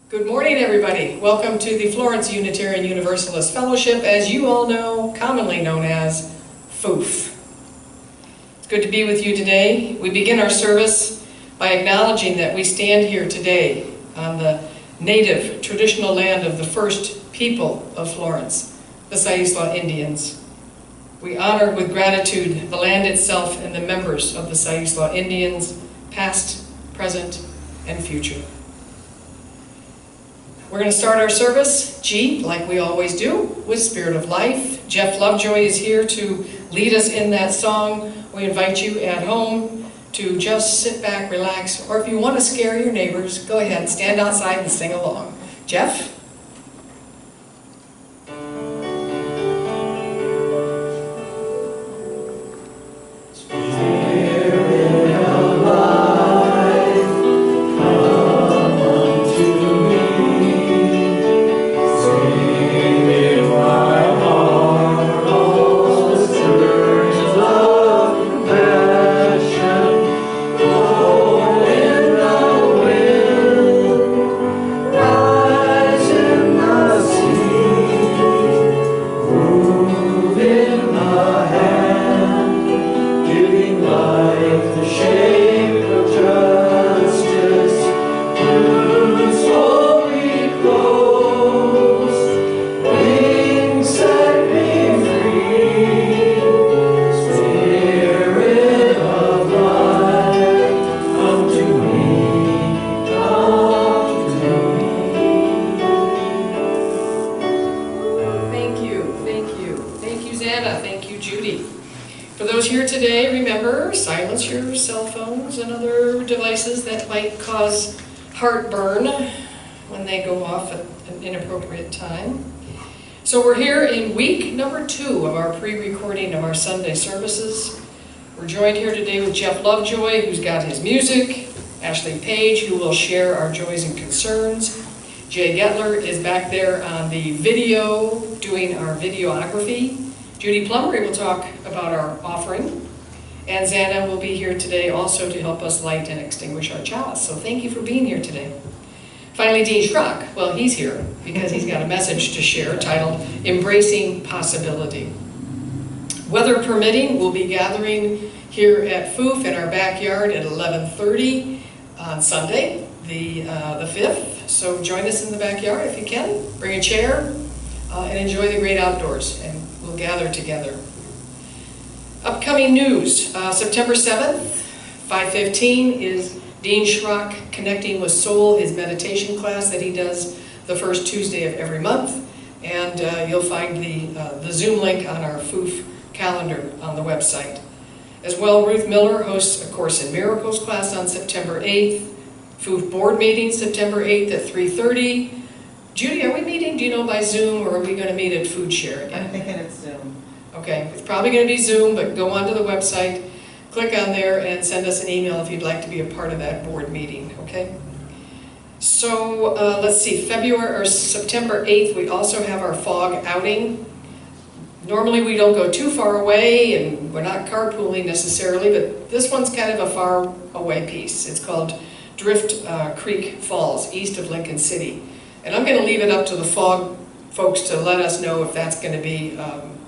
Good morning, everybody. Welcome to the Florence Unitarian Universalist Fellowship, as you all know, commonly known as FOOF. It's good to be with you today. We begin our service by acknowledging that we stand here today on the native traditional land of the first people of Florence, the Saisla Indians. We honor with gratitude the land itself and the members of the Saisla Indians, past, present, and future. We're going to start our service, like we always do, with Spirit of Life. Jeff Lovejoy is here to lead us in that song. We invite you at home to just sit back, relax, or if you want to scare your neighbors, go ahead, stand outside and sing along. Jeff? Heartburn when they go off at an inappropriate time. So we're here in week number 2 of our pre-recording of our Sunday services. We're joined here today with Jeff Lovejoy, who's got his music, Ashley Page, who will share our joys and concerns. Jay Getler is back there on the video, doing our videography. Judy Plummery will talk about our offering. And Xana will be here today also to help us light and extinguish our chalice. So thank you for being here today. Finally, Dean Shrock. Well, he's here because he's got a message to share titled Embracing Possibility. Weather permitting, we'll be gathering here at FOOF in our backyard at 11:30 on Sunday, the 5th. So join us in the backyard if you can. Bring a chair and enjoy the great outdoors, and we'll gather together. Upcoming news, September 7th, 5:15 is Dean Shrock Connecting with Soul, his meditation class that he does the first Tuesday of every month. And you'll find the Zoom link on our FOOF calendar on the website. As well, Ruth Miller hosts a Course in Miracles class on September 8th. FOOF board meeting September 8th at 3:30. Judy, are we meeting, do you know, by Zoom, or are we going to meet at Food Share again? I'm thinking it's Zoom. Okay, it's probably going to be Zoom, but go onto the website, click on there, and send us an email if you'd like to be a part of that board meeting, okay? So, let's see, September 8th, we also have our fog outing. Normally we don't go too far away, and we're not carpooling necessarily, but this one's kind of a far away piece. It's called Drift Creek Falls, east of Lincoln City. And I'm going to leave it up to the fog folks to let us know if that's going to be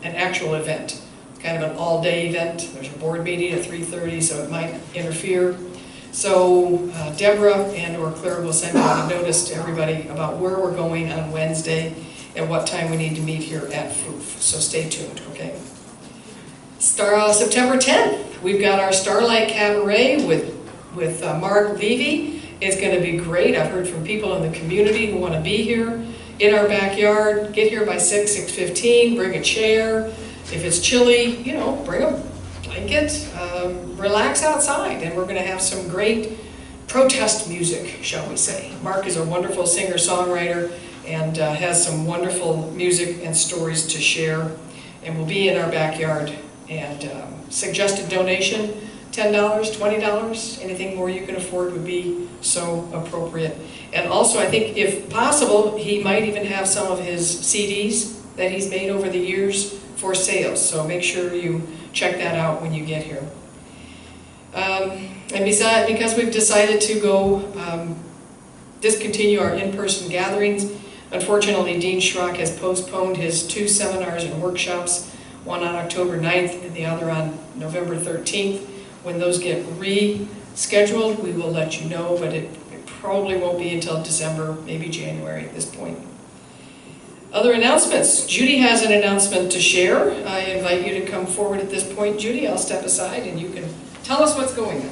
an actual event. It's kind of an all-day event. There's a board meeting at 3:30, so it might interfere. So Deborah and or Claire will send out a notice to everybody about where we're going on Wednesday and what time we need to meet here at FOOF. So stay tuned, okay? September 10th, we've got our Starlight Cabaret with Mark Levy. It's going to be great. I've heard from people in the community who want to be here. In our backyard, get here by 6:15, bring a chair. If it's chilly, you know, bring a blanket, relax outside, and we're going to have some great protest music, shall we say. Mark is a wonderful singer-songwriter and has some wonderful music and stories to share, and we'll be in our backyard. And suggested donation, $10, $20, anything more you can afford would be so appropriate. And also, I think if possible, he might even have some of his CDs that he's made over the years for sale. So make sure you check that out when you get here. And besides, because we've decided to go discontinue our in-person gatherings. Unfortunately, Dean Shrock has postponed his 2 seminars and workshops, one on October 9th and the other on November 13th. When those get rescheduled, we will let you know, but it probably won't be until December, maybe January at this point. Other announcements. Judy has an announcement to share. I invite you to come forward at this point. Judy, I'll step aside and you can tell us what's going on.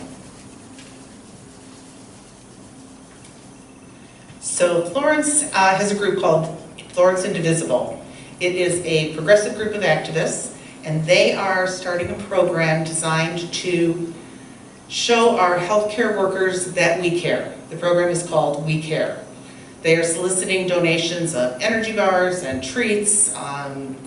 So Florence has a group called Florence Indivisible. It is a progressive group of activists, and they are starting a program designed to show our healthcare workers that we care. The program is called We Care. They are soliciting donations of energy bars and treats,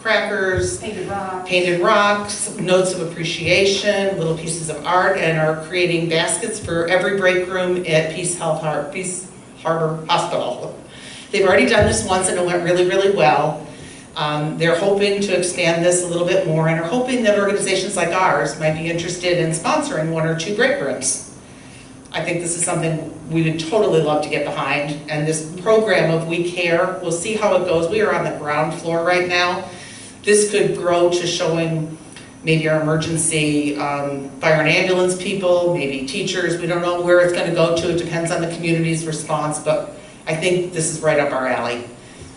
crackers, painted rocks, notes of appreciation, little pieces of art, and are creating baskets for every break room at Peace Harbor Hospital. They've already done this once and it went really, really well. They're hoping to expand this a little bit more and are hoping that organizations like ours might be interested in sponsoring 1 or 2 break rooms. I think this is something we would totally love to get behind, and this program of We Care, we'll see how it goes. We are on the ground floor right now. This could grow to showing maybe our emergency fire and ambulance people, maybe teachers. We don't know where it's going to go to. It depends on the community's response, but I think this is right up our alley.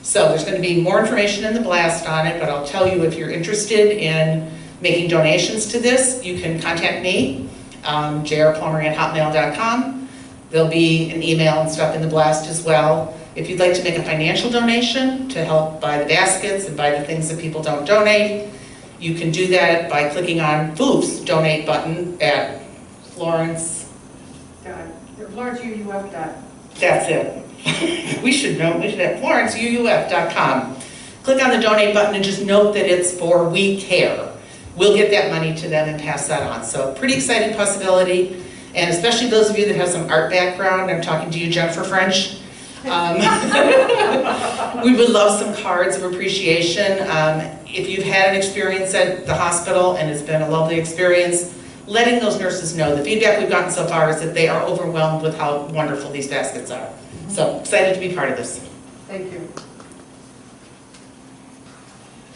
So there's going to be more information in the blast on it, but I'll tell you, if you're interested in making donations to this, you can contact me, jrplummery@hotmail.com. There'll be an email and stuff in the blast as well. If you'd like to make a financial donation to help buy the baskets and buy the things that people don't donate, you can do that by clicking on FOOF's donate button at Florence. FlorenceUUF. That's it. We should know. We should have FlorenceUUF.com. Click on the donate button and just note that it's for We Care. We'll get that money to them and pass that on. So pretty exciting possibility, and especially those of you that have some art background. I'm talking to you, Jennifer French. We would love some cards of appreciation. If you've had an experience at the hospital and it's been a lovely experience, letting those nurses know. The feedback we've gotten so far is that they are overwhelmed with how wonderful these baskets are. So excited to be part of this. Thank you.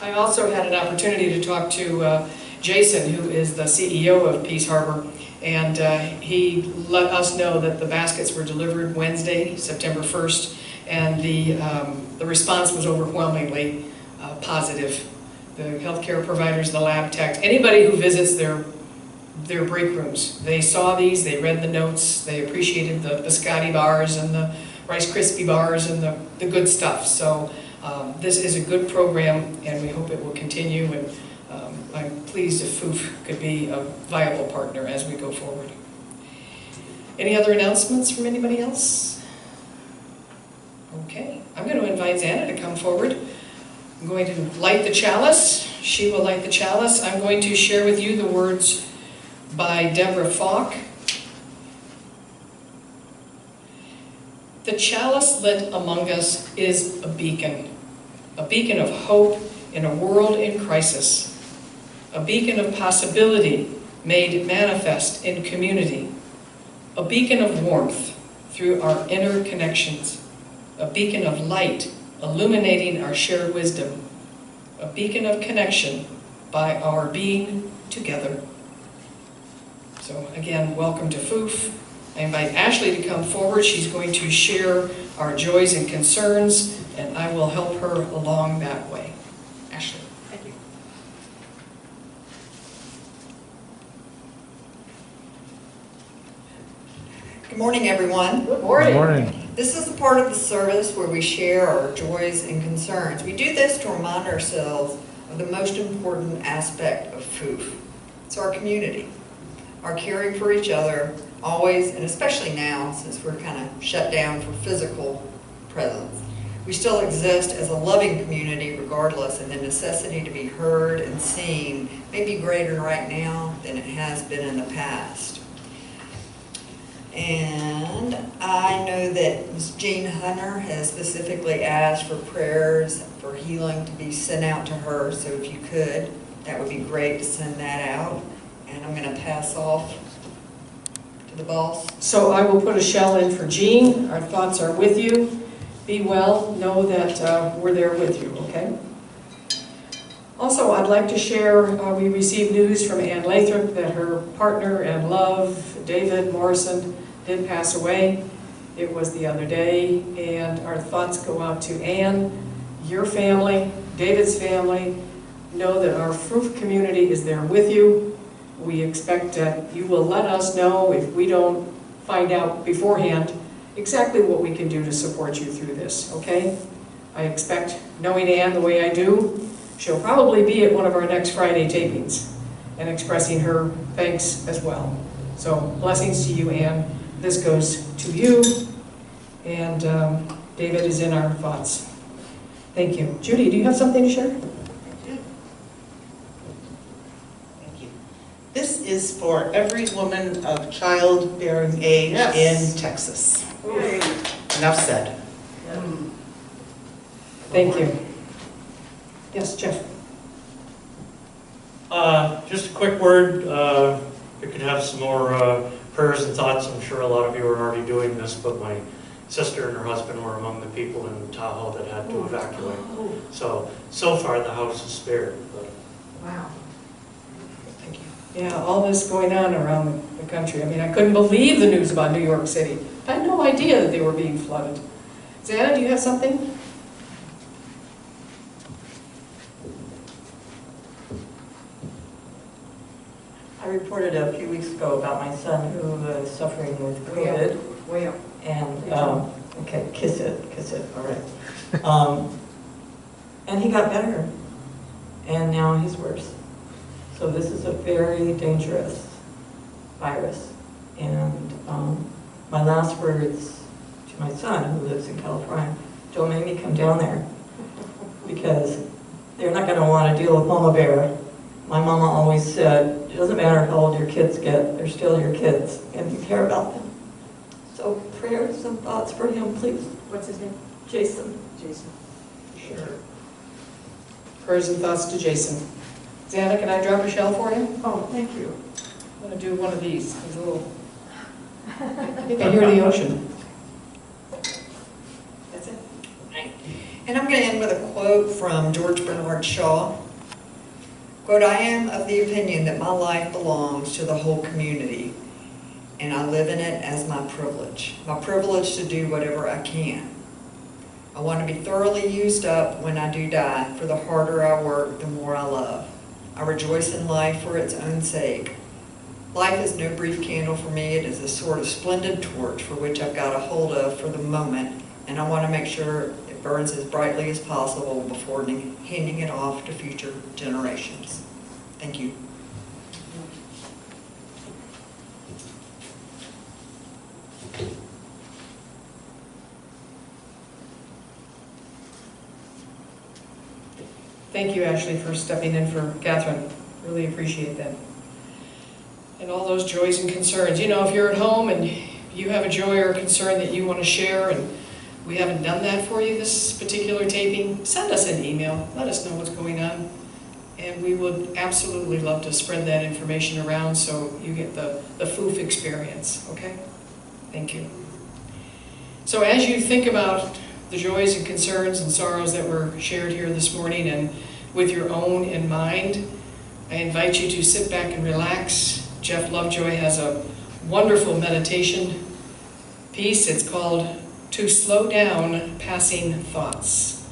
I also had an opportunity to talk to Jason, who is the CEO of Peace Harbor, and he let us know that the baskets were delivered Wednesday, September 1st, and the response was overwhelmingly positive. The healthcare providers, the lab techs, anybody who visits their break rooms, they saw these, they read the notes, they appreciated the biscotti bars and the Rice Krispie bars and the good stuff. So this is a good program, and we hope it will continue, and I'm pleased if FOOF could be a viable partner as we go forward. Any other announcements from anybody else? Okay, I'm going to invite Xana to come forward. I'm going to light the chalice. She will light the chalice. I'm going to share with you the words by Deborah Falk. The chalice lit among us is a beacon of hope in a world in crisis, a beacon of possibility made manifest in community, a beacon of warmth through our inner connections, a beacon of light illuminating our shared wisdom, a beacon of connection by our being together. So again, welcome to FOOF. I invite Ashley to come forward. She's going to share our joys and concerns, and I will help her along that way. Ashley. Thank you. Good morning, everyone. Good morning. Good morning. This is the part of the service where we share our joys and concerns. We do this to remind ourselves of the most important aspect of FOOF. It's our community, our caring for each other, always, and especially now, since we're kind of shut down for physical presence. We still exist as a loving community regardless, and the necessity to be heard and seen may be greater right now than it has been in the past. And I know that Ms. Jean Hunter has specifically asked for prayers for healing to be sent out to her, so if you could, that would be great to send that out. And I'm going to pass off to the boss. So I will put a shell in for Jean. Our thoughts are with you. Be well. Know that we're there with you, okay? Also, I'd like to share, we received news from Ann Lathrop that her partner and love, David Morrison, did pass away. It was the other day, and our thoughts go out to Ann, your family, David's family. Know that our Froof community is there with you. We expect that you will let us know if we don't find out beforehand exactly what we can do to support you through this, okay? I expect, knowing Ann the way I do, she'll probably be at one of our next Friday tapings and expressing her thanks as well. So blessings to you, Ann. This goes to you, and David is in our thoughts. Thank you. Judy, do you have something to share? This is for every woman of childbearing age in Texas. Enough said. Thank you. Yes, Jeff. Just a quick word. We could have some more prayers and thoughts. I'm sure a lot of you are already doing this, but my sister and her husband were among the people in Tahoe that had to evacuate. So far the house is spared. But Wow. Yeah, all this going on around the country. I mean, I couldn't believe the news about New York City. I had no idea that they were being flooded. Xana, do you have something? I reported a few weeks ago about my son who was suffering with COVID. Way up. And, okay, kiss it, all right. And he got better, and now he's worse. So this is a very dangerous virus. And my last words to my son, who lives in California, don't make me come down there, because they're not going to want to deal with Mama Bear. My mama always said, it doesn't matter how old your kids get, they're still your kids, and you care about them. So prayers and thoughts for him, please. What's his name? Jason. Jason. Sure. Prayers and thoughts to Jason. Xana, can I drop a shell for him? Oh, thank you. I'm going to do one of these. These little... I think I hear the ocean. That's it. And I'm going to end with a quote from George Bernard Shaw. Quote, I am of the opinion that my life belongs to the whole community, and I live in it as my privilege to do whatever I can. I want to be thoroughly used up when I do die, for the harder I work, the more I love. I rejoice in life for its own sake. Life is no brief candle for me. It is a sort of splendid torch for which I've got a hold of for the moment, and I want to make sure it burns as brightly as possible before handing it off to future generations. Thank you. Thank you, Ashley, for stepping in for Catherine. Really appreciate that. And all those joys and concerns. You know, if you're at home and you have a joy or a concern that you want to share and we haven't done that for you this particular taping, send us an email. Let us know what's going on. And we would absolutely love to spread that information around so you get the FOOF experience, okay? Thank you. So as you think about the joys and concerns and sorrows that were shared here this morning, and with your own in mind, I invite you to sit back and relax. Jeff Lovejoy has a wonderful meditation piece. It's called To Slow Down Passing Thoughts.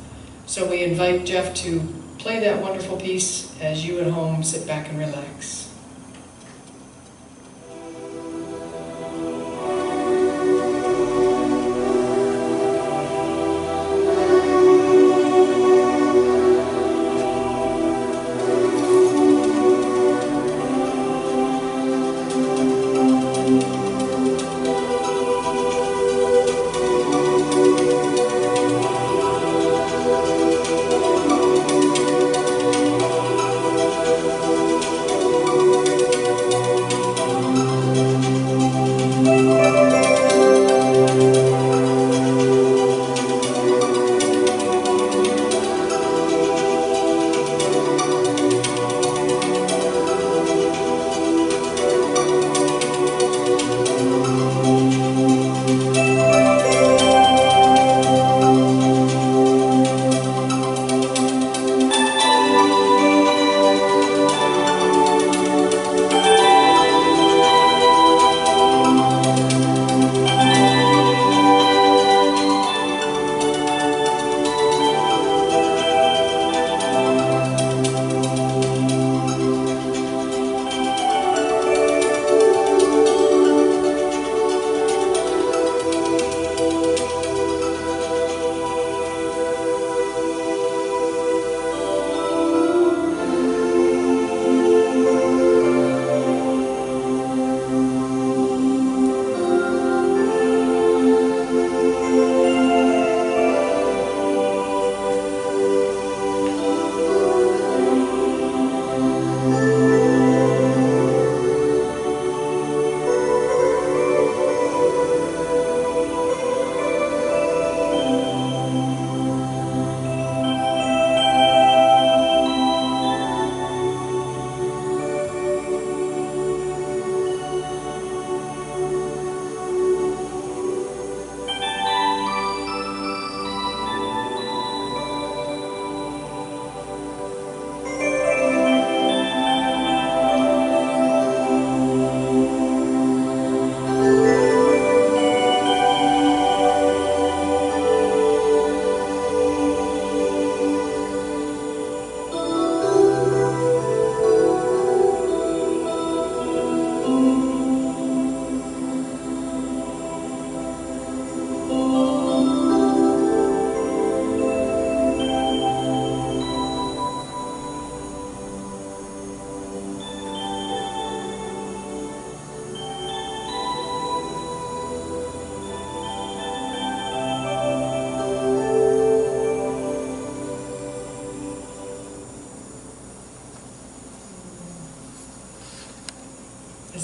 So we invite Jeff to play that wonderful piece as you at home sit back and relax.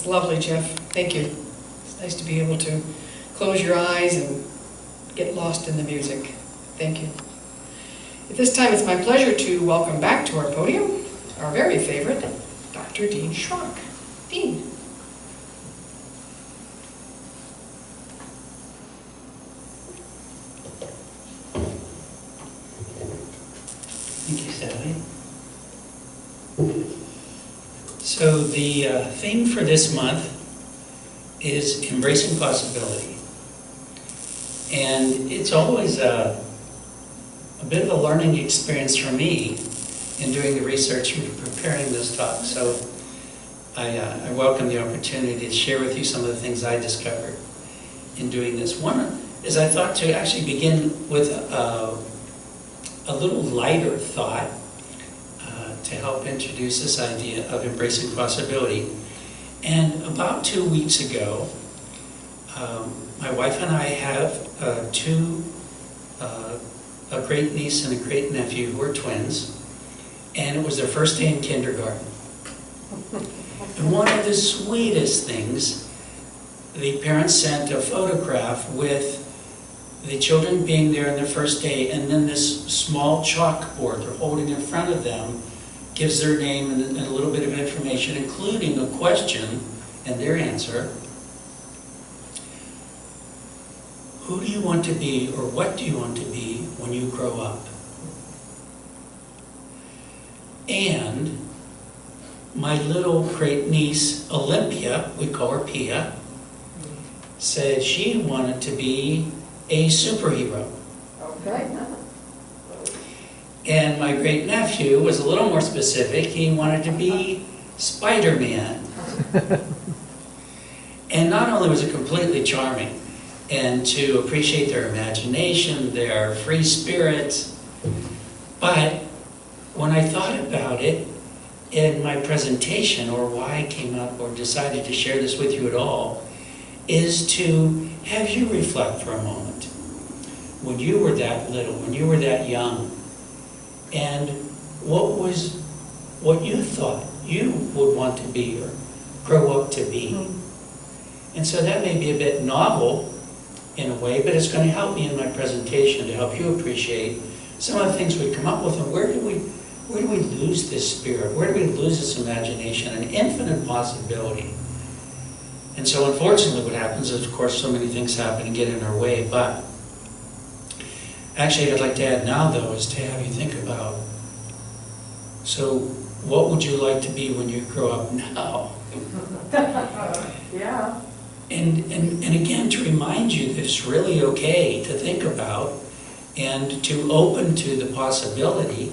That's lovely, Jeff. Thank you. It's nice to be able to close your eyes and get lost in the music. Thank you. At this time, it's my pleasure to welcome back to our podium our very favorite, Dr. Dean Shrock. Dean. Thank you, Sally. So the theme for this month is embracing possibility. And it's always a bit of a learning experience for me in doing the research and preparing this talk. So I welcome the opportunity to share with you some of the things I discovered in doing this. One is I thought to actually begin with a little lighter thought to help introduce this idea of embracing possibility. And about 2 weeks ago, my wife and I have two, a great niece and a great nephew who are twins, and it was their first day in kindergarten. And one of the sweetest things, the parents sent a photograph with the children being there on their first day, and then this small chalkboard they're holding in front of them gives their name and a little bit of information, including a question and their answer. Who do you want to be, or what do you want to be when you grow up? And my little great niece, Olympia, we call her Pia, said she wanted to be a superhero. Okay. And my great nephew was a little more specific. He wanted to be Spider-Man. And not only was it completely charming, and to appreciate their imagination, their free spirits, but when I thought about it in my presentation, or why I came up or decided to share this with you at all, is to have you reflect for a moment. When you were that little, when you were that young, and what you thought you would want to be or grow up to be. And so that may be a bit novel in a way, but it's going to help me in my presentation to help you appreciate some of the things we come up with, and where do we lose this spirit? Where do we lose this imagination and infinite possibility? And so unfortunately what happens is, of course, so many things happen and get in our way, but actually I'd like to add now, though, is to have you think about, so what would you like to be when you grow up now? Yeah. And again, to remind you that it's really okay to think about and to open to the possibility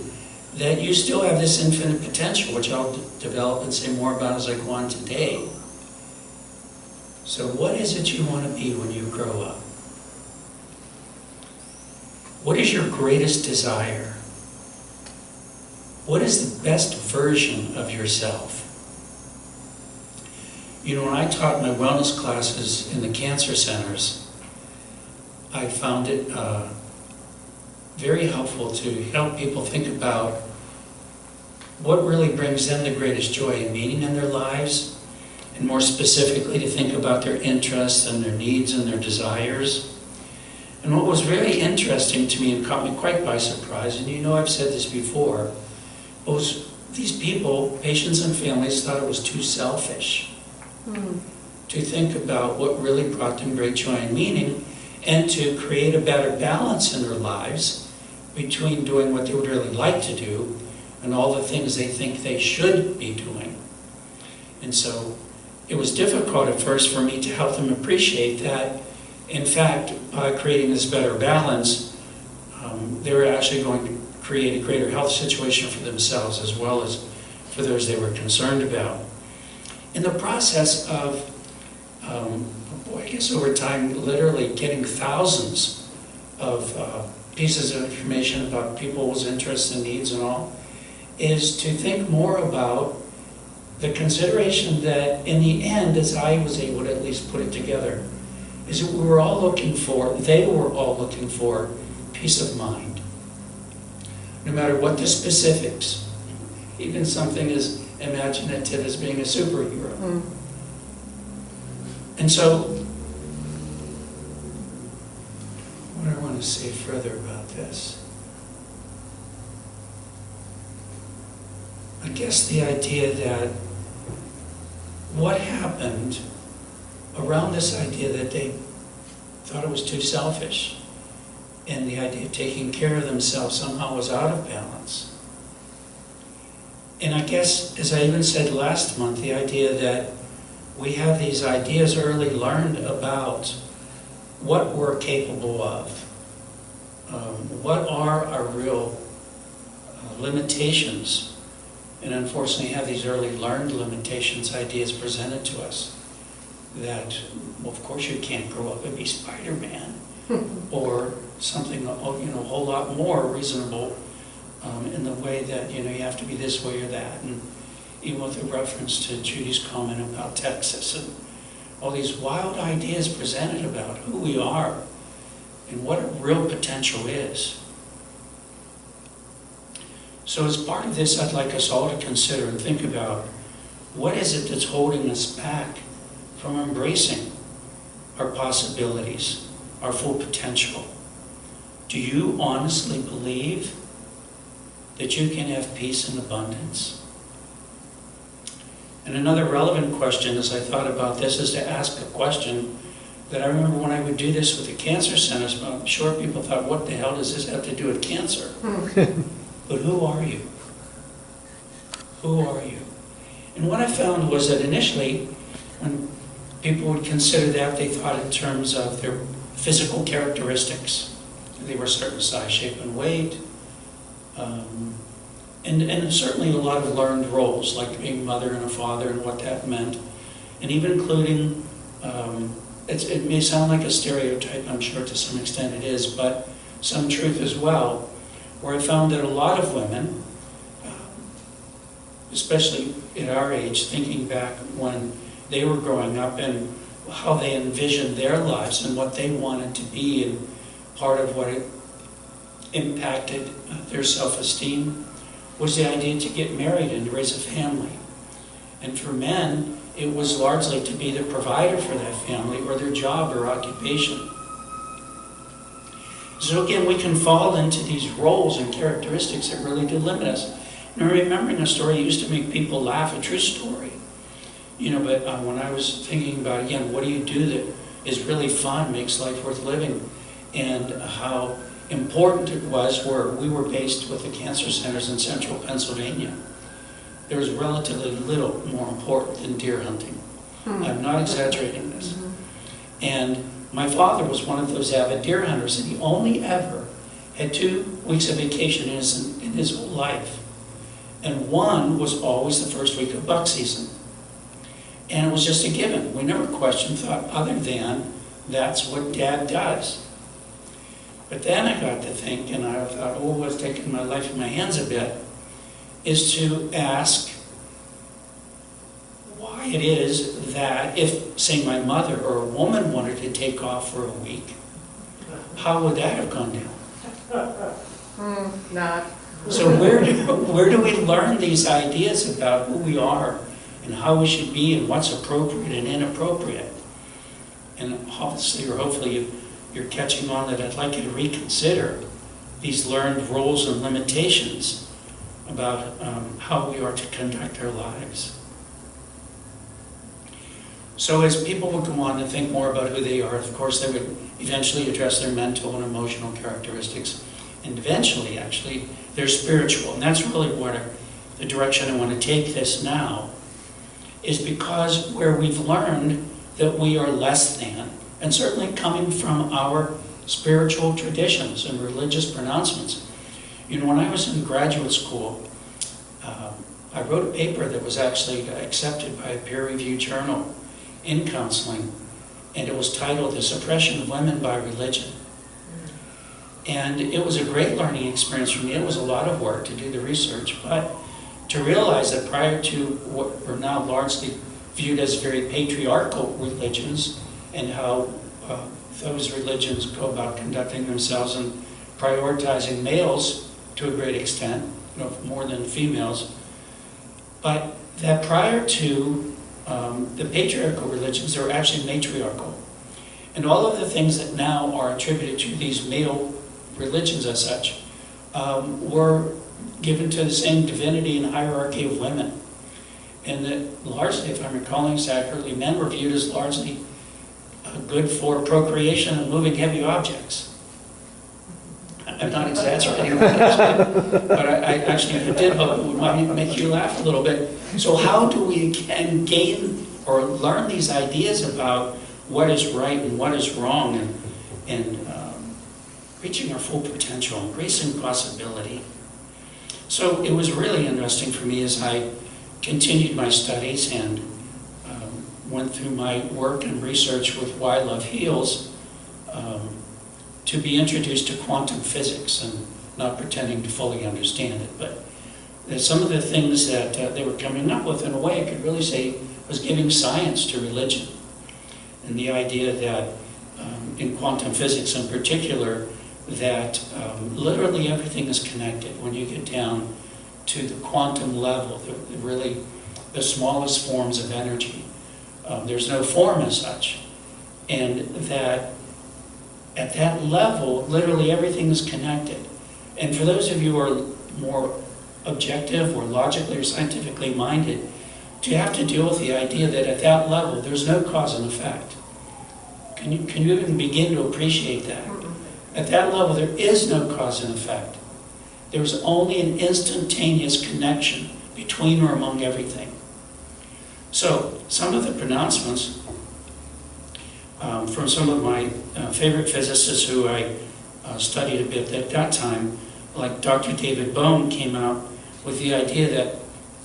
that you still have this infinite potential, which I'll develop and say more about as I go on today. So what is it you want to be when you grow up? What is your greatest desire? What is the best version of yourself? You know, when I taught my wellness classes in the cancer centers, I found it very helpful to help people think about what really brings them the greatest joy and meaning in their lives, and more specifically to think about their interests and their needs and their desires. And what was really interesting to me and caught me quite by surprise, and you know I've said this before, was these people, patients and families, thought it was too selfish to think about what really brought them great joy and meaning, and to create a better balance in their lives between doing what they would really like to do and all the things they think they should be doing. And so it was difficult at first for me to help them appreciate that, in fact, by creating this better balance, they were actually going to create a greater health situation for themselves as well as for those they were concerned about. In the process of, I guess over time, literally getting thousands of pieces of information about people's interests and needs and all, is to think more about the consideration that in the end, as I was able to at least put it together, is that they were all looking for peace of mind. No matter what the specifics, even something as imaginative as being a superhero. And so, what do I want to say further about this? I guess the idea that what happened around this idea that they thought it was too selfish, and the idea of taking care of themselves somehow was out of balance. And I guess, as I even said last month, the idea that we have these ideas early learned about what we're capable of, what are our real limitations, and unfortunately have these early learned limitations ideas presented to us that, well, of course you can't grow up and be Spider-Man or something, a whole lot more reasonable in the way that, you have to be this way or that. And even with a reference to Judy's comment about Texas and all these wild ideas presented about who we are and what our real potential is. So as part of this, I'd like us all to consider and think about what is it that's holding us back from embracing our possibilities, our full potential. Do you honestly believe that you can have peace and abundance? And another relevant question as I thought about this is to ask a question that I remember when I would do this with the cancer centers, I'm sure people thought, what the hell does this have to do with cancer? But who are you? Who are you? And what I found was that initially, when people would consider that, they thought in terms of their physical characteristics. They were a certain size, shape, and weight. And certainly a lot of learned roles, like being a mother and a father and what that meant. And even including, it may sound like a stereotype, I'm sure to some extent it is, but some truth as well, where I found that a lot of women, especially at our age, thinking back when they were growing up and how they envisioned their lives and what they wanted to be, and part of what it impacted their self-esteem was the idea to get married and to raise a family. And for men, it was largely to be the provider for that family or their job or occupation. So again, we can fall into these roles and characteristics that really do limit us. And I'm remembering a story that used to make people laugh, a true story. But when I was thinking about, again, what do you do that is really fun, makes life worth living, and how important it was where we were based with the cancer centers in central Pennsylvania. There was relatively little more important than deer hunting. I'm not exaggerating this. And my father was one of those avid deer hunters, and he only ever had 2 weeks of vacation in his whole life. And one was always the first week of buck season. And it was just a given. We never questioned, thought other than that's what Dad does. But then I got to think, and I thought, what's taking my life in my hands a bit, is to ask why it is that if, say, my mother or a woman wanted to take off for a week, how would that have gone down? Not. So where do we learn these ideas about who we are and how we should be and what's appropriate and inappropriate? And obviously, or hopefully, you're catching on that I'd like you to reconsider these learned roles and limitations about how we are to conduct our lives. So as people would go on to think more about who they are, of course, they would eventually address their mental and emotional characteristics, and eventually, actually, their spiritual. And that's really where the direction I want to take this now, is because where we've learned that we are less than, and certainly coming from our spiritual traditions and religious pronouncements. When I was in graduate school, I wrote a paper that was actually accepted by a peer-reviewed journal in counseling, and it was titled The Suppression of Women by Religion. And it was a great learning experience for me. It was a lot of work to do the research, but to realize that prior to what are now largely viewed as very patriarchal religions, and how those religions go about conducting themselves and prioritizing males to a great extent, more than females. But that prior to the patriarchal religions, they were actually matriarchal. And all of the things that now are attributed to these male religions as such were given to the same divinity and hierarchy of women. And that largely, if I'm recalling this accurately, men were viewed as largely good for procreation and moving heavy objects. I'm not exaggerating, but I actually, if it did, it would make you laugh a little bit. So how do we gain or learn these ideas about what is right and what is wrong, and reaching our full potential, embracing possibility? So it was really interesting for me as I continued my studies and went through my work and research with Why Love Heals, to be introduced to quantum physics, and not pretending to fully understand it, but some of the things that they were coming up with, in a way I could really say, was giving science to religion. And the idea that in quantum physics in particular, that literally everything is connected when you get down to the quantum level, really the smallest forms of energy. There's no form as such. And that at that level, literally everything is connected. And for those of you who are more objective or logically or scientifically minded, to have to deal with the idea that at that level, there's no cause and effect. Can you even begin to appreciate that? At that level, there is no cause and effect. There's only an instantaneous connection between or among everything. So, some of the pronouncements from some of my favorite physicists who I studied a bit at that time, like Dr. David Bohm, came out with the idea that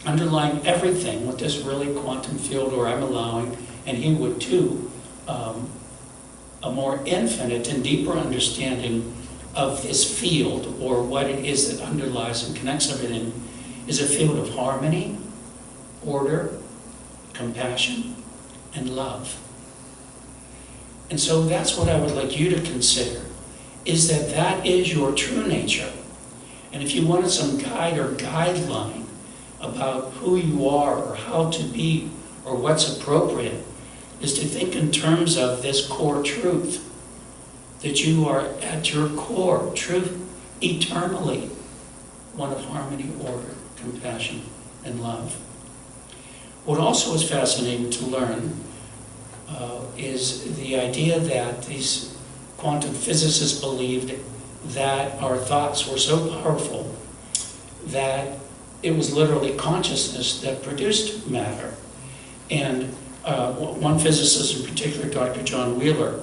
underlying everything with this really quantum field, or I'm allowing, and he would too, a more infinite and deeper understanding of this field, or what it is that underlies and connects everything, is a field of harmony, order, compassion, and love. And so that's what I would like you to consider, is that that is your true nature. And if you wanted some guide or guideline about who you are or how to be or what's appropriate, is to think in terms of this core truth, that you are at your core, truth, eternally one of harmony, order, compassion, and love. What also is fascinating to learn is the idea that these quantum physicists believed that our thoughts were so powerful that it was literally consciousness that produced matter. And one physicist in particular, Dr. John Wheeler,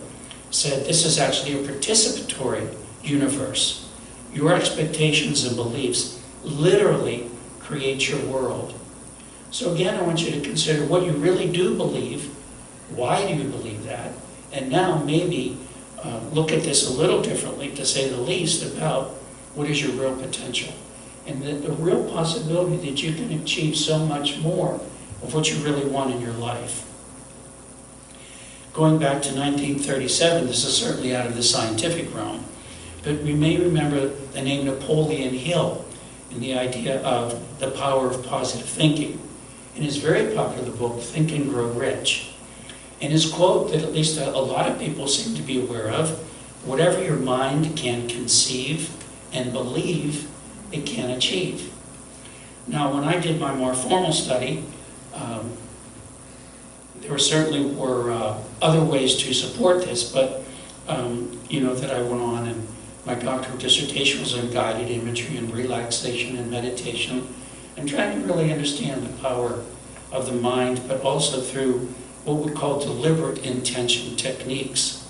said this is actually a participatory universe. Your expectations and beliefs literally create your world. So again, I want you to consider what you really do believe. Why do you believe that? And now maybe look at this a little differently, to say the least, about what is your real potential. And the real possibility that you can achieve so much more of what you really want in your life. Going back to 1937, this is certainly out of the scientific realm, but we may remember the name Napoleon Hill and the idea of the power of positive thinking. In his very popular book, Think and Grow Rich. And his quote that at least a lot of people seem to be aware of, whatever your mind can conceive and believe, it can achieve. Now, when I did my more formal study, there certainly were other ways to support this, but that I went on, and my doctoral dissertation was on guided imagery and relaxation and meditation, and trying to really understand the power of the mind, but also through what we call deliberate intention techniques.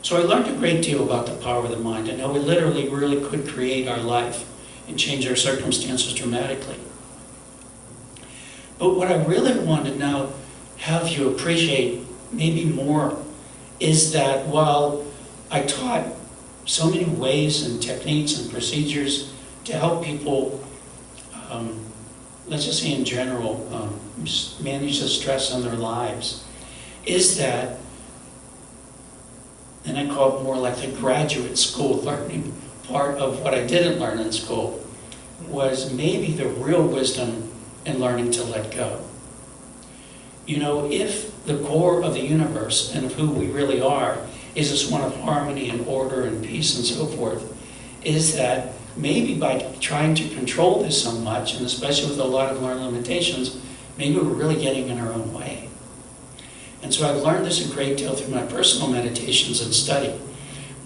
So I learned a great deal about the power of the mind, and how we literally really could create our life and change our circumstances dramatically. But what I really want to now have you appreciate maybe more is that while I taught so many ways and techniques and procedures to help people, let's just say in general, manage the stress in their lives, is that, and I call it more like the graduate school learning part of what I didn't learn in school, was maybe the real wisdom in learning to let go. You know, if the core of the universe and of who we really are is this one of harmony and order and peace and so forth, is that maybe by trying to control this so much, and especially with a lot of our limitations, maybe we're really getting in our own way. And so I've learned this a great deal through my personal meditations and study.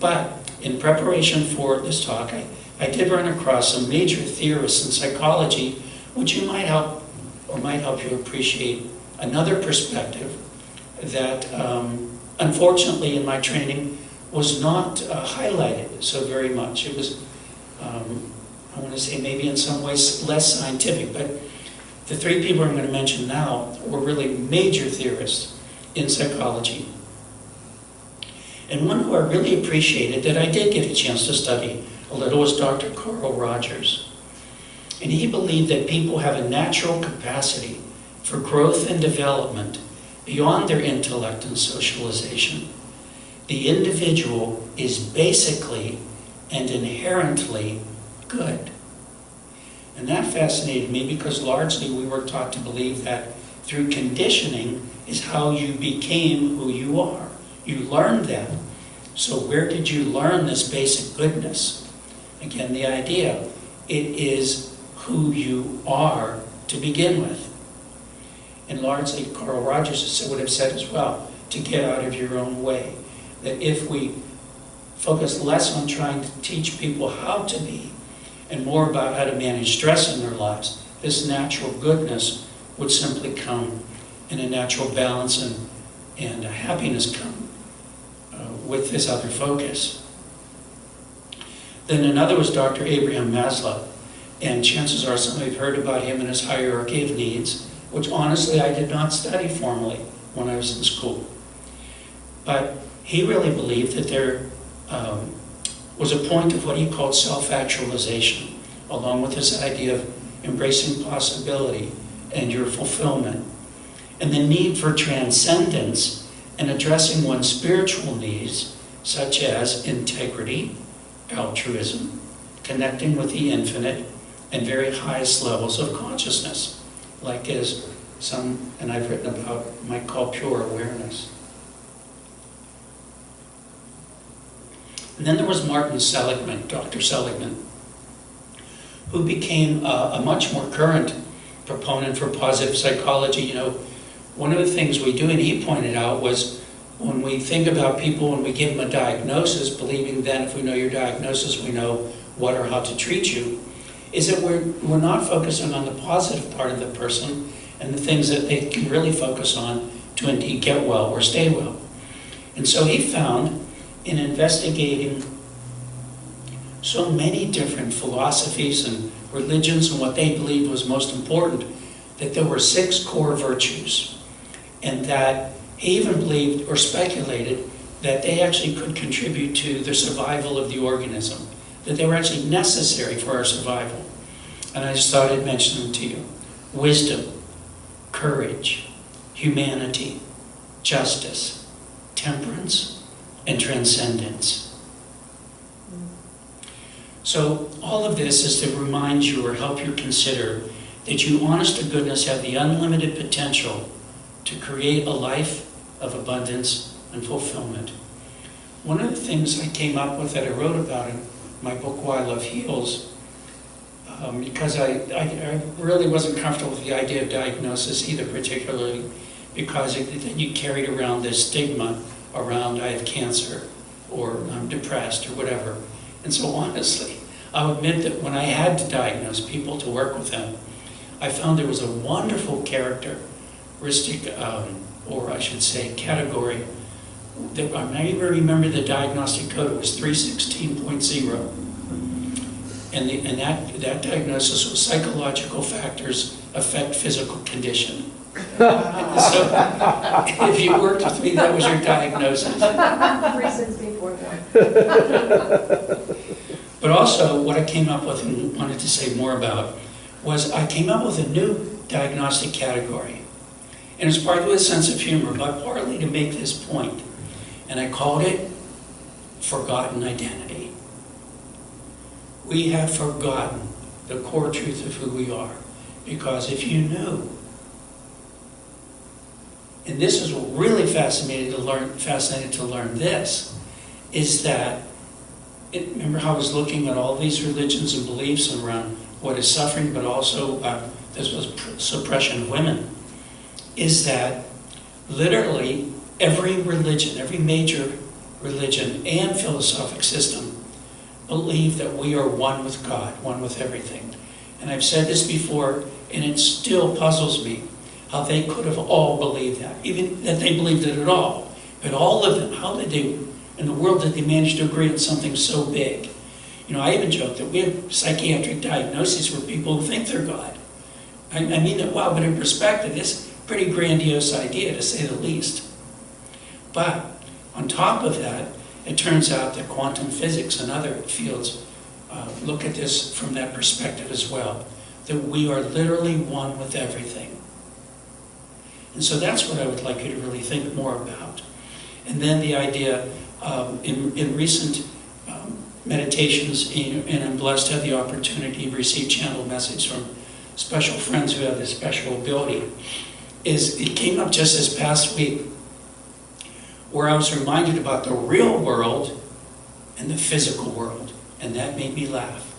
But in preparation for this talk, I did run across some major theorists in psychology, which you might help you appreciate another perspective that, unfortunately, in my training, was not highlighted so very much. It was, I want to say, maybe in some ways less scientific, but the three people I'm going to mention now were really major theorists in psychology. And one who I really appreciated, that I did get a chance to study a little, was Dr. Carl Rogers. And he believed that people have a natural capacity for growth and development beyond their intellect and socialization. The individual is basically and inherently good. And that fascinated me because largely we were taught to believe that through conditioning is how you became who you are. You learned that. So where did you learn this basic goodness? Again, the idea, it is who you are to begin with. And largely Carl Rogers would have said as well, to get out of your own way. That if we focus less on trying to teach people how to be and more about how to manage stress in their lives, this natural goodness would simply come, and a natural balance and a happiness come with this other focus. Then another was Dr. Abraham Maslow, and chances are some of you have heard about him and his hierarchy of needs, which honestly I did not study formally when I was in school. But he really believed that there was a point of what he called self-actualization, along with this idea of embracing possibility and your fulfillment, and the need for transcendence and addressing one's spiritual needs, such as integrity, altruism, connecting with the infinite, and very highest levels of consciousness, like as some, and I've written about, might call pure awareness. And then there was Martin Seligman, Dr. Seligman, who became a much more current proponent for positive psychology. You know, one of the things we do, and he pointed out, was when we think about people, when we give them a diagnosis, believing then if we know your diagnosis, we know what or how to treat you, is that we're not focusing on the positive part of the person and the things that they can really focus on to indeed get well or stay well. And so he found, in investigating so many different philosophies and religions and what they believed was most important, that there were 6 core virtues, and that he even believed or speculated that they actually could contribute to the survival of the organism, that they were actually necessary for our survival. And I just thought I'd mention them to you. Wisdom, courage, humanity, justice, temperance, and transcendence. So all of this is to remind you or help you consider that you, honest to goodness, have the unlimited potential to create a life of abundance and fulfillment. One of the things I came up with that I wrote about in my book, Why Love Heals, because I really wasn't comfortable with the idea of diagnosis either, particularly because then you carried around this stigma around I have cancer or I'm depressed or whatever. And so honestly, I'll admit that when I had to diagnose people to work with them, I found there was a wonderful characteristic, or I should say category, that I even remember the diagnostic code. It was 316.0. And that diagnosis was psychological factors affect physical condition. So if you worked with me, that was your diagnosis. 316.1. But also, what I came up with and wanted to say more about was I came up with a new diagnostic category. And it's partly with a sense of humor, but partly to make this point. And I called it forgotten identity. We have forgotten the core truth of who we are. Because if you knew and this is what really fascinating to learn this, is that, remember how I was looking at all these religions and beliefs around what is suffering, but also this was suppression of women, is that literally every religion, every major religion and philosophic system believe that we are one with God, one with everything. And I've said this before, and it still puzzles me how they could have all believed that, even that they believed it at all. But all of them, how did they, in the world, did they manage to agree on something so big? You know, I even joke that we have psychiatric diagnoses where people who think they're God. I mean that, wow, but in perspective, it's a pretty grandiose idea, to say the least. But on top of that, it turns out that quantum physics and other fields look at this from that perspective as well, that we are literally one with everything. And so that's what I would like you to really think more about. And then the idea, in recent meditations, and I'm blessed to have the opportunity to receive channeled message from special friends who have this special ability, is it came up just this past week, where I was reminded about the real world and the physical world, and that made me laugh.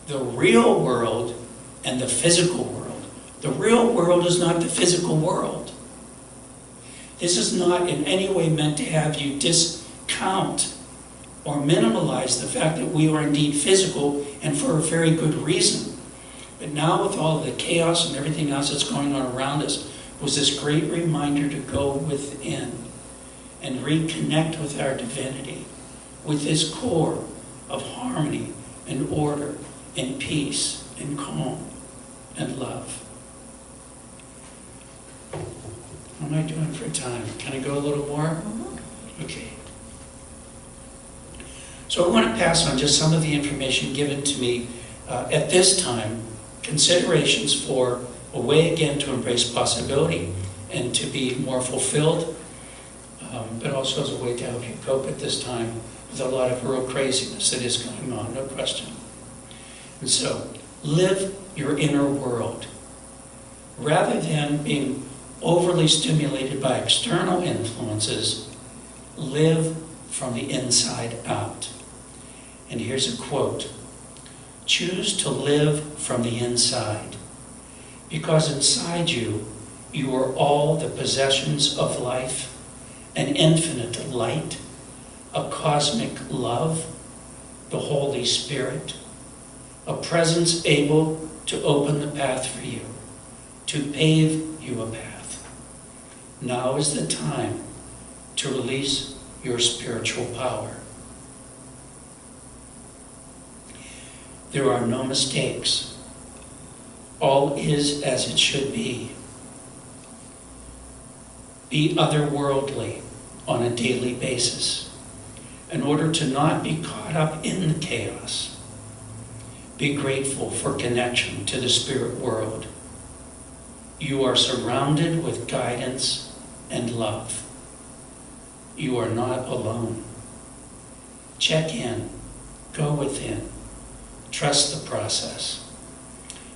The real world and the physical world. The real world is not the physical world. This is not in any way meant to have you discount or minimalize the fact that we are indeed physical, and for a very good reason. But now with all of the chaos and everything else that's going on around us, was this great reminder to go within and reconnect with our divinity, with this core of harmony and order and peace and calm and love. What am I doing for time? Can I go a little more? Okay. So I want to pass on just some of the information given to me at this time, considerations for a way again to embrace possibility and to be more fulfilled, but also as a way to help you cope at this time with a lot of real craziness that is going on, no question. And so, live your inner world. Rather than being overly stimulated by external influences, live from the inside out. And here's a quote: choose to live from the inside, because inside you, you are all the possessions of life, an infinite light, a cosmic love, the Holy Spirit, a presence able to open the path for you, to pave you a path. Now is the time to release your spiritual power. There are no mistakes. All is as it should be. Be otherworldly on a daily basis in order to not be caught up in the chaos. Be grateful for connection to the spirit world. You are surrounded with guidance and love. You are not alone. Check in, go within, trust the process.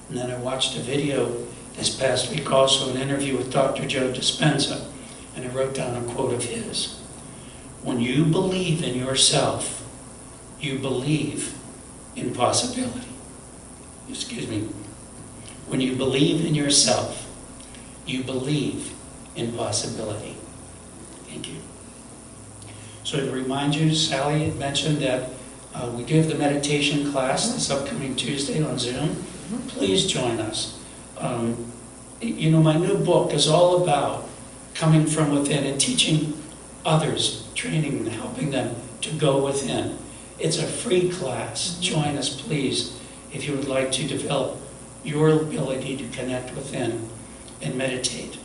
And then I watched a video this past week, also an interview with Dr. Joe Dispenza, and I wrote down a quote of his. When you believe in yourself, you believe in possibility. Excuse me. When you believe in yourself, you believe in possibility. Thank you. So to remind you, Sally had mentioned that we do have the meditation class this upcoming Tuesday on Zoom. Please join us. You know, my new book is all about coming from within and teaching others, training and helping them to go within. It's a free class. Join us, please, if you would like to develop your ability to connect within and meditate.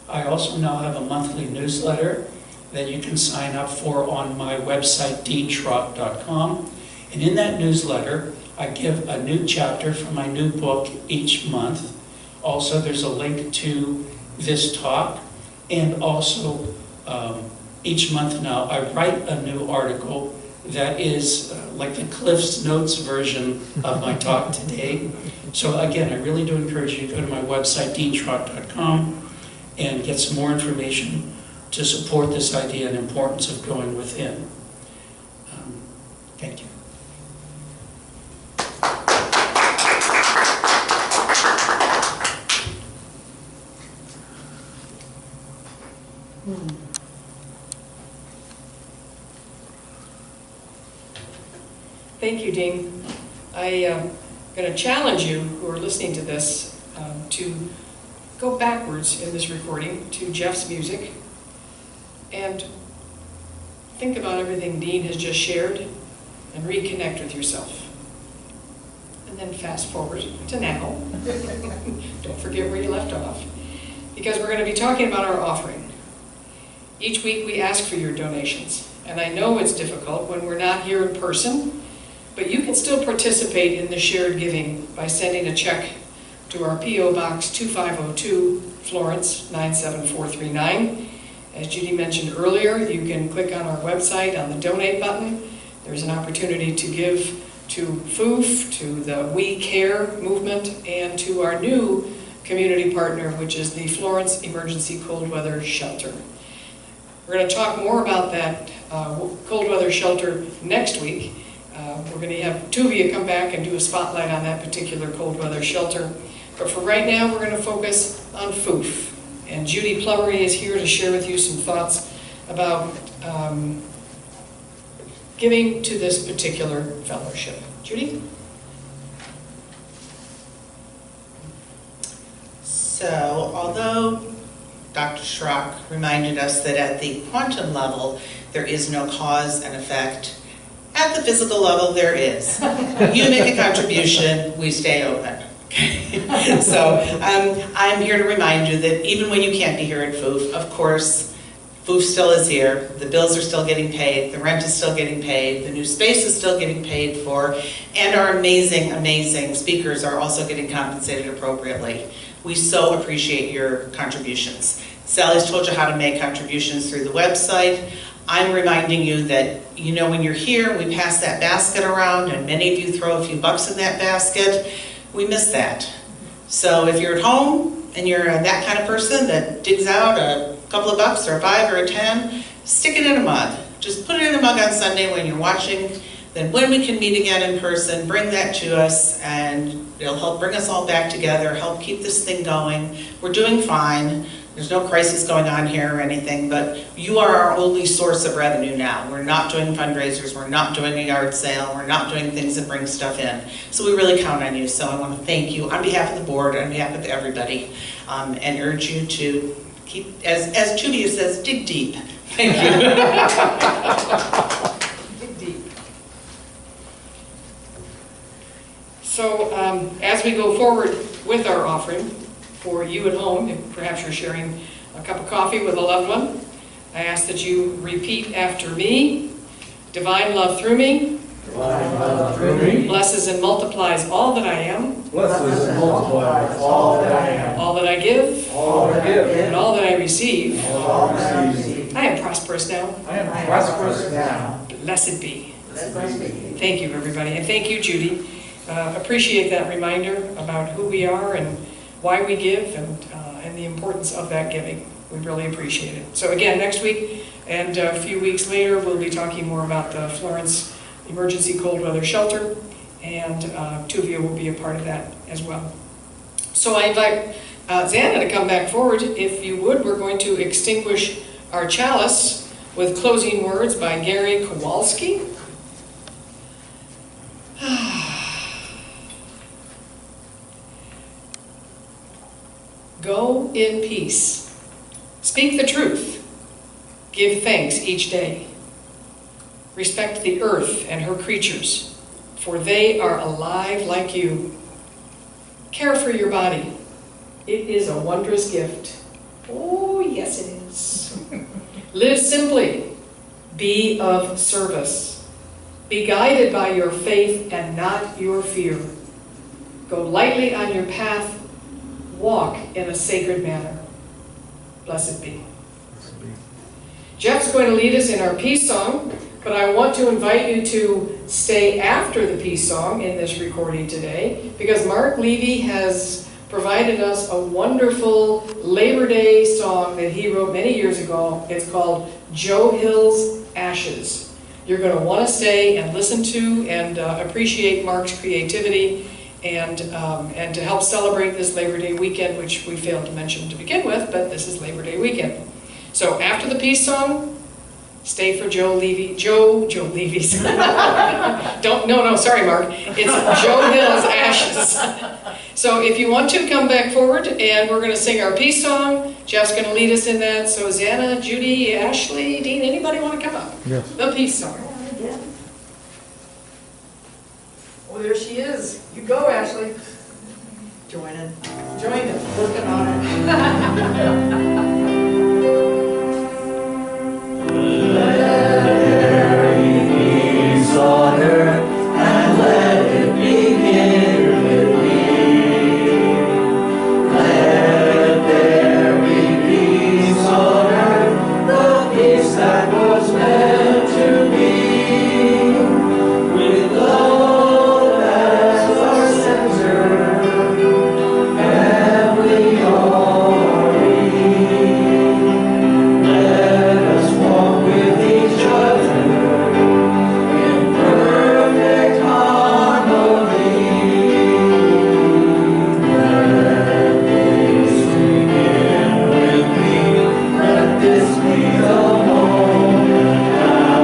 I also now have a monthly newsletter that you can sign up for on my website, deanshrock.com. And in that newsletter, I give a new chapter from my new book each month. Also, there's a link to this talk. And also, each month now, I write a new article that is like the Cliff's Notes version of my talk today. So again, I really do encourage you to go to my website, deanshrock.com, and get some more information to support this idea and importance of going within. Thank you. Thank you, Dean. I am going to challenge you who are listening to this to go backwards in this recording to Jeff's music and think about everything Dean has just shared and reconnect with yourself. And then fast forward to now. Don't forget where you left off, because we're going to be talking about our offering. Each week we ask for your donations, and I know it's difficult when we're not here in person, but you can still participate in the shared giving by sending a check to our P.O. Box 2502, Florence 97439. As Judy mentioned earlier, you can click on our website on the donate button. There's an opportunity to give to FOOF, to the We Care movement, and to our new community partner, which is the Florence Emergency Cold Weather Shelter. We're going to talk more about that cold weather shelter next week. We're going to have two of you come back and do a spotlight on that particular cold weather shelter. But for right now, we're going to focus on FOOF. And Judy Plummery is here to share with you some thoughts about giving to this particular fellowship. Judy? So, although Dr. Shrock reminded us that at the quantum level, there is no cause and effect, at the physical level, there is. You make a contribution, we stay open. So I'm here to remind you that even when you can't be here at FOOF, of course, FOOF still is here, the bills are still getting paid, the rent is still getting paid, the new space is still getting paid for, and our amazing, amazing speakers are also getting compensated appropriately. We so appreciate your contributions. Sally's told you how to make contributions through the website. I'm reminding you that, you know, when you're here, we pass that basket around, and many of you throw a few bucks in that basket. We miss that. So if you're at home and you're that kind of person that digs out a couple of bucks or a 5 or a 10, stick it in a mug. Just put it in a mug on Sunday when you're watching. Then when we can meet again in person, bring that to us, and it'll help bring us all back together, help keep this thing going. We're doing fine. There's no crisis going on here or anything, but you are our only source of revenue now. We're not doing fundraisers, we're not doing a yard sale, we're not doing things that bring stuff in. So we really count on you, so I want to thank you on behalf of the board, on behalf of everybody, and urge you to keep, as Judy says, dig deep. Thank you. Dig deep. So as we go forward with our offering, for you at home, if perhaps you're sharing a cup of coffee with a loved one, I ask that you repeat after me. Divine love through me. Divine love through me. Blesses and multiplies all that I am. Blesses and multiplies all that I am. All that I give. All that I give. And all that I receive. All that I receive. I am prosperous now. I am prosperous now. Blessed be. Thank you, everybody. And thank you, Judy. Appreciate that reminder about who we are and why we give, and the importance of that giving. We really appreciate it. So again, next week and a few weeks later, we'll be talking more about the Florence Emergency Cold Weather Shelter, and two of you will be a part of that as well. So I invite Xana to come back forward. If you would, we're going to extinguish our chalice with closing words by Gary Kowalski. Go in peace. Speak the truth. Give thanks each day. Respect the earth and her creatures, for they are alive like you. Care for your body. It is a wondrous gift. Oh, yes it is. Live simply. Be of service. Be guided by your faith and not your fear. Go lightly on your path. Walk in a sacred manner. Blessed be. Jeff's going to lead us in our peace song, but I want to invite you to stay after the peace song in this recording today, because Mark Levy has provided us a wonderful Labor Day song that he wrote many years ago. It's called Joe Hill's Ashes. You're going to want to stay and listen to and appreciate Mark's creativity and to help celebrate this Labor Day weekend, which we failed to mention to begin with, but this is Labor Day weekend. So after the peace song, stay for Joe Levy's. Sorry, Mark. It's Joe Hill's Ashes. So if you want to, come back forward, and we're going to sing our peace song. Jeff's going to lead us in that. So Zana, Judy, Ashley, Dean, anybody want to come up? Yes. The peace song. Oh, there she is. You go, Ashley. Join in. Join us. Working on it. Peace on earth, and let it begin with me. Let there be peace on earth, the peace that was meant to be. With love as our center, and we all agree. Let us walk with each other in perfect harmony. Let this begin with me. Let this be the moment now.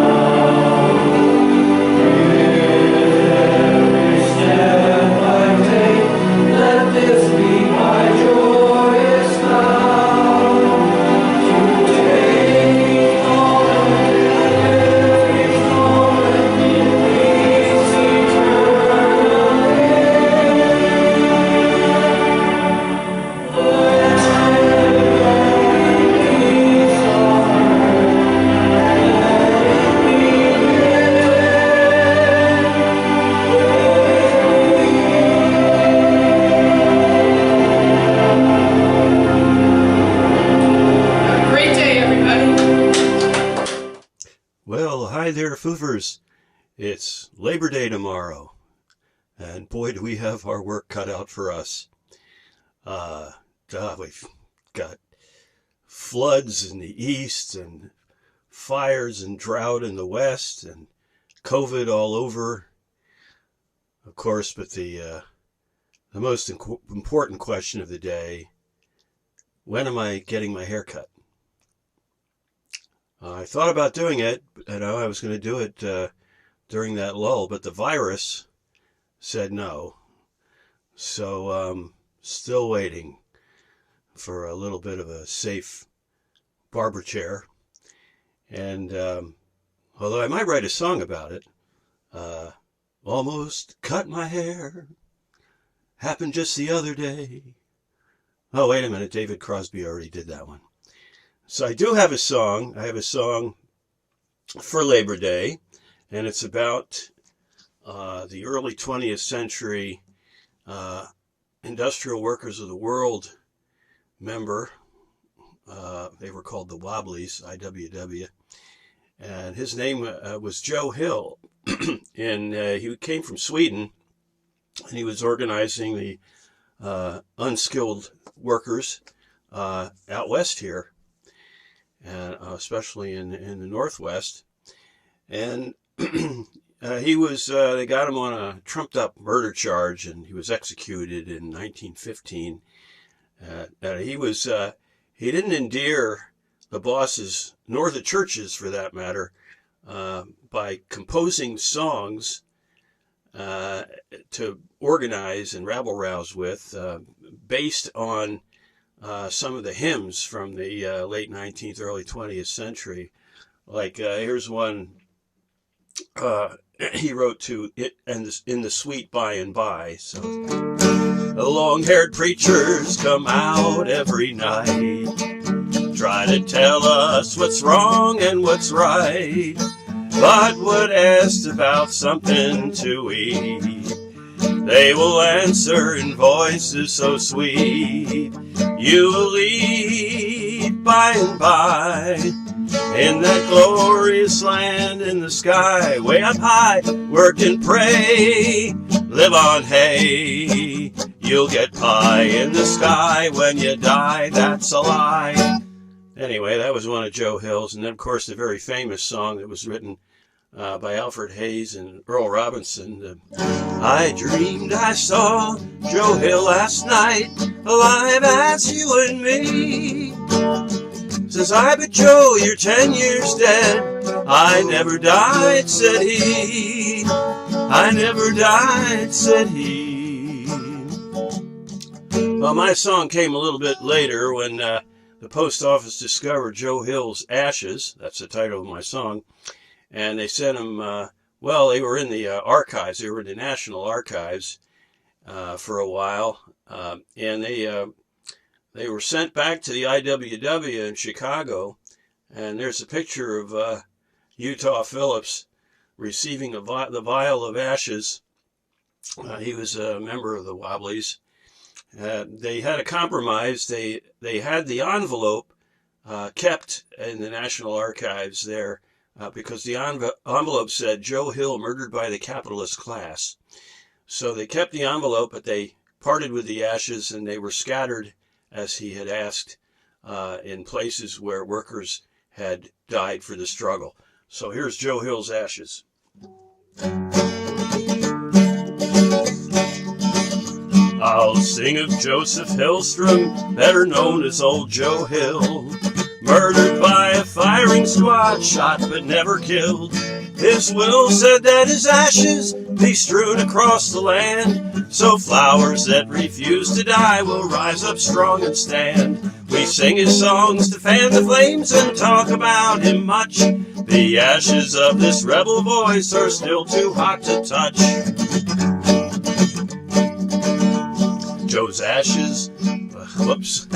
Every step I take, let this be my joyous vow. To take all of every moment in peace eternally. Let peace on Have a great day, everybody. Well, hi there, Foofers. It's Labor Day tomorrow, and boy, do we have our work cut out for us. We've got floods in the east, and fires and drought in the west, and COVID all over, of course. But the most important question of the day: when am I getting my hair cut? I thought about doing it. I was going to do it during that lull, but the virus said no. So still waiting for a little bit of a safe barber chair. And although I might write a song about it, almost cut my hair, happened just the other day. Oh, wait a minute, David Crosby already did that one. So I do have a song. I have a song for Labor Day, and it's about the early 20th century Industrial Workers of the World member. They were called the Wobblies, IWW. And his name was Joe Hill. And he came from Sweden, and he was organizing the unskilled workers out west here, and especially in the Northwest. And he was, they got him on a trumped up murder charge, and he was executed in 1915. He didn't endear the bosses, nor the churches for that matter, by composing songs to organize and rabble-rouse with, based on some of the hymns from the late 19th, early 20th century. Like, here's one he wrote to it, and in the sweet by and by. So, the long-haired preachers come out every night, try to tell us what's wrong and what's right. But when asked about something to eat, they will answer in voices so sweet. You will lead by and by in that glorious land in the sky, way up high, work and pray, live on hay. You'll get pie in the sky when you die, that's a lie. Anyway, that was one of Joe Hill's. And then, of course, the very famous song that was written by Alfred Hayes and Earl Robinson. I dreamed I saw Joe Hill last night, alive as you and me. Says I, but Joe, you're 10 years dead. I never died, said he. I never died, said he. Well, my song came a little bit later when the post office discovered Joe Hill's ashes. That's the title of my song. And they sent him, well, they were in the archives. They were in the National Archives for a while. And they were sent back to the IWW in Chicago. And there's a picture of Utah Phillips receiving the vial of ashes. He was a member of the Wobblies. They had a compromise. They had the envelope kept in the National Archives there because the envelope said Joe Hill murdered by the capitalist class. So they kept the envelope, but they parted with the ashes, and they were scattered, as he had asked, in places where workers had died for the struggle. So here's Joe Hill's ashes. I'll sing of Joseph Hillstrom, better known as Old Joe Hill, murdered by a firing squad, shot but never killed. His will said that his ashes be strewn across the land, so flowers that refuse to die will rise up strong and stand. We sing his songs to fan the flames and talk about him much. The ashes of this rebel voice are still too hot to touch. Joe's ashes, whoops.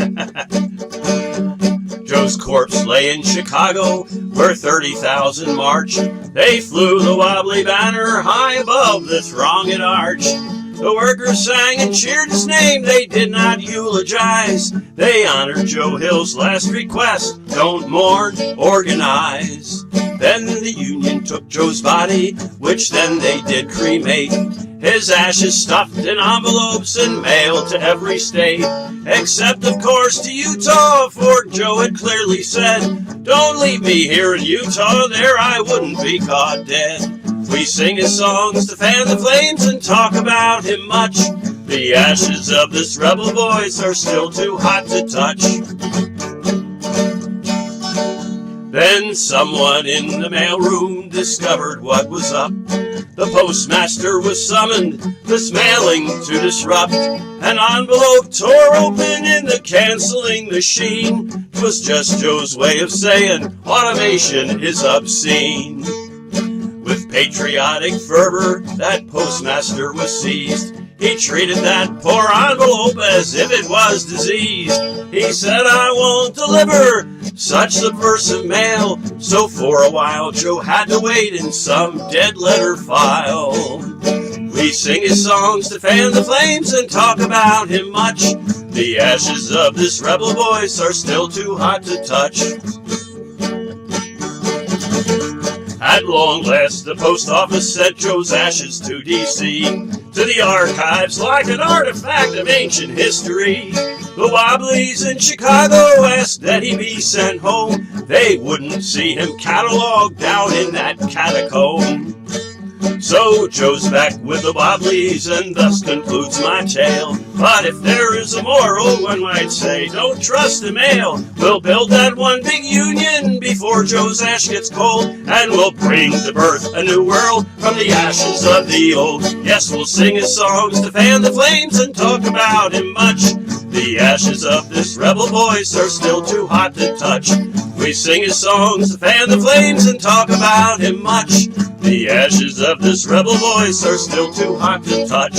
Joe's corpse lay in Chicago, where 30,000 marched. They flew the wobbly banner high above the thronged arch. The workers sang and cheered his name, they did not eulogize. They honored Joe Hill's last request, don't mourn, organize. Then the Union took Joe's body, which then they did cremate. His ashes stuffed in envelopes and mailed to every state, except of course to Utah, for Joe had clearly said, don't leave me here in Utah, there I wouldn't be caught dead. We sing his songs to fan the flames and talk about him much. The ashes of this rebel voice are still too hot to touch. Then someone in the mailroom discovered what was up. The postmaster was summoned, this mailing to disrupt. An envelope tore open in the canceling machine. 'Twas just Joe's way of saying automation is obscene. With patriotic fervor, that postmaster was seized. He treated that poor envelope as if it was diseased. He said, I won't deliver such subversive mail. So for a while Joe had to wait in some dead letter file. We sing his songs to fan the flames and talk about him much. The ashes of this rebel voice are still too hot to touch. At long last, the post office sent Joe's ashes to D.C., to the archives like an artifact of ancient history. The Wobblies in Chicago asked that he be sent home. They wouldn't see him cataloged down in that catacomb. So Joe's back with the Wobblies, and thus concludes my tale. But if there is a moral, one might say, don't trust the mail. We'll build that one big union before Joe's ash gets cold, and we'll bring to birth a new world from the ashes of the old. Yes, we'll sing his songs to fan the flames and talk about him much. The ashes of this rebel voice are still too hot to touch. We sing his songs to fan the flames and talk about him much. The ashes of this rebel voice are still too hot to touch.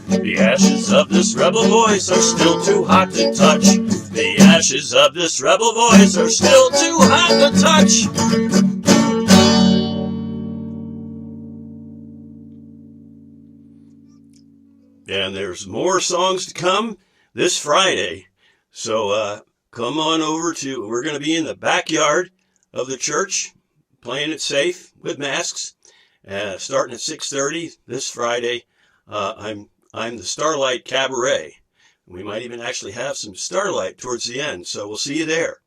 The ashes of this rebel voice are still too hot to touch. The ashes of this rebel voice are still too hot to touch. And there's more songs to come this Friday. So come on over to, we're going to be in the backyard of the church, playing it safe with masks, starting at 6:30 this Friday. I'm the Starlight Cabaret. We might even actually have some starlight towards the end, so we'll see you there.